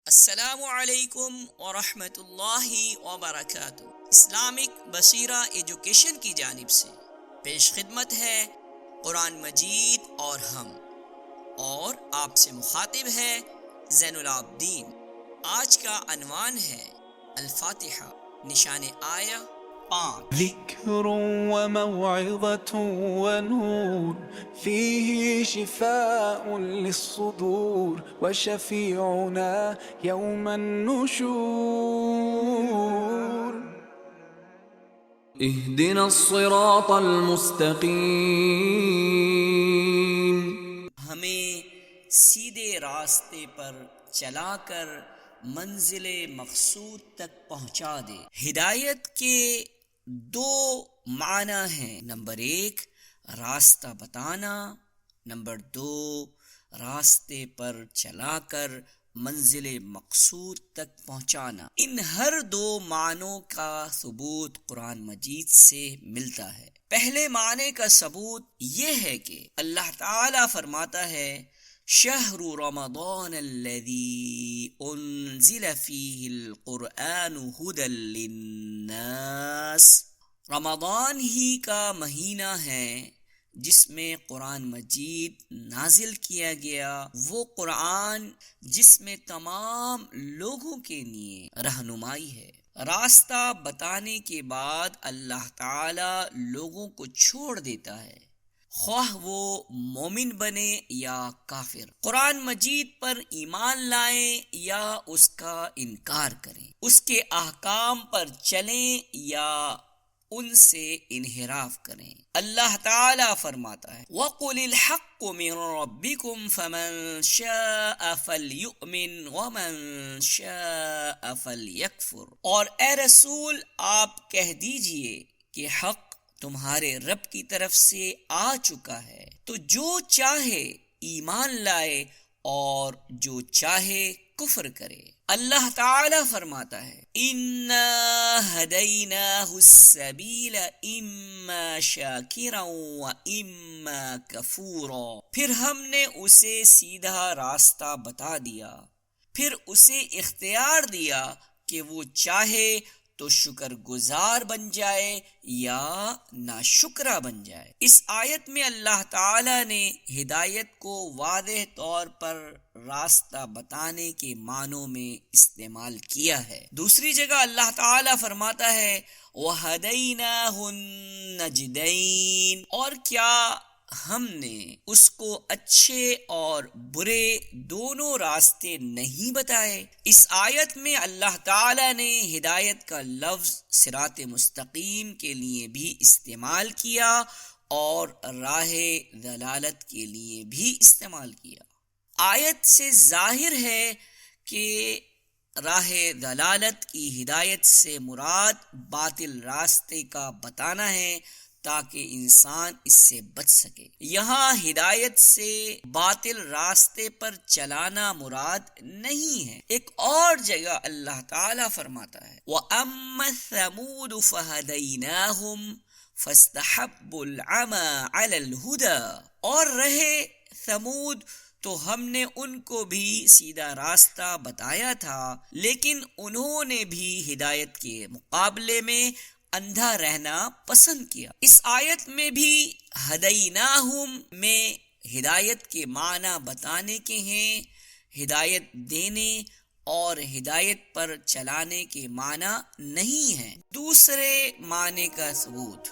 السلام علیکم ورحمۃ اللہ وبرکاتہ۔ اسلامک بصیرہ ایجوکیشن کی جانب سے پیش خدمت ہے قرآن مجید اور ہم، اور آپ سے مخاطب ہے زین العابدین۔ آج کا عنوان ہے الفاتحہ، نشان آیا 5۔ ذكر وموعظة ونور فيه شفاء للصدور وشفيعنا يوم النشور اهدنا الصراط المستقيم، ہمیں سیدھے راستے پر چلا کر منزل مقصود تک پہنچا دے۔ ہدایت کے دو معنی ہیں، نمبر 1 راستہ بتانا، نمبر 2 راستے پر چلا کر منزل مقصود تک پہنچانا۔ ان ہر دو معنوں کا ثبوت قرآن مجید سے ملتا ہے۔ پہلے معنی کا ثبوت یہ ہے کہ اللہ تعالی فرماتا ہے شہر رمضان الذی انزل فیہ القرآن ھدی للناس، رمضان ہی کا مہینہ ہے جس میں قرآن مجید نازل کیا گیا، وہ قرآن جس میں تمام لوگوں کے لیے رہنمائی ہے۔ راستہ بتانے کے بعد اللہ تعالی لوگوں کو چھوڑ دیتا ہے، خواہ وہ مومن بنے یا کافر، قرآن مجید پر ایمان لائیں یا اس کا انکار کریں، اس کے احکام پر چلیں یا ان سے انحراف کریں۔ اللہ تعالی فرماتا ہے وَقُلِ الْحَقُّ مِن رَبِّكُمْ فَمَن شَاءَ فَلْيُؤْمِنْ وَمَن شَاءَ فَلْيَكْفُرْ، اور اے رسول آپ کہہ دیجئے کہ حق تمہارے رب کی طرف سے آ چکا ہے، تو جو چاہے ایمان لائے اور جو چاہے کفر کرے۔ اللہ تعالی فرماتا ہے اِنَّا هَدَيْنَاهُ السَّبِيلَ إِمَّا شَاكِرًا وَإِمَّا كَفُورًا، پھر ہم نے اسے سیدھا راستہ بتا دیا، پھر اسے اختیار دیا کہ وہ چاہے تو شکر گزار بن جائے یا ناشکرہ بن جائے۔ اس آیت میں اللہ تعالی نے ہدایت کو واضح طور پر راستہ بتانے کے معنوں میں استعمال کیا ہے۔ دوسری جگہ اللہ تعالی فرماتا ہے وَهَدَيْنَاهُ النَّجْدَيْنِ، اور کیا ہم نے اس کو اچھے اور برے دونوں راستے نہیں بتائے۔ اس آیت میں اللہ تعالی نے ہدایت کا لفظ صراط مستقیم کے لیے بھی استعمال کیا اور راہ ضلالت کے لیے بھی استعمال کیا۔ آیت سے ظاہر ہے کہ راہ ضلالت کی ہدایت سے مراد باطل راستے کا بتانا ہے تاکہ انسان اس سے بچ سکے۔ یہاں ہدایت سے باطل راستے پر چلانا مراد نہیں ہے۔ ایک اور جگہ اللہ تعالی فرماتا ہے وَأَمَّا ثَمُودُ فَهَدَيْنَاهُمْ فَاسْتَحَبُّوا الْعَمَى عَلَى الْهُدَى، اور رہے ثمود تو ہم نے ان کو بھی سیدھا راستہ بتایا تھا، لیکن انہوں نے بھی ہدایت کے مقابلے میں اندھا رہنا پسند کیا۔ اس آیت میں بھی ہدیناہم میں ہدایت کے معنی بتانے کے ہیں، ہدایت دینے اور ہدایت پر چلانے کے معنی نہیں ہیں۔ دوسرے معنی کا ثبوت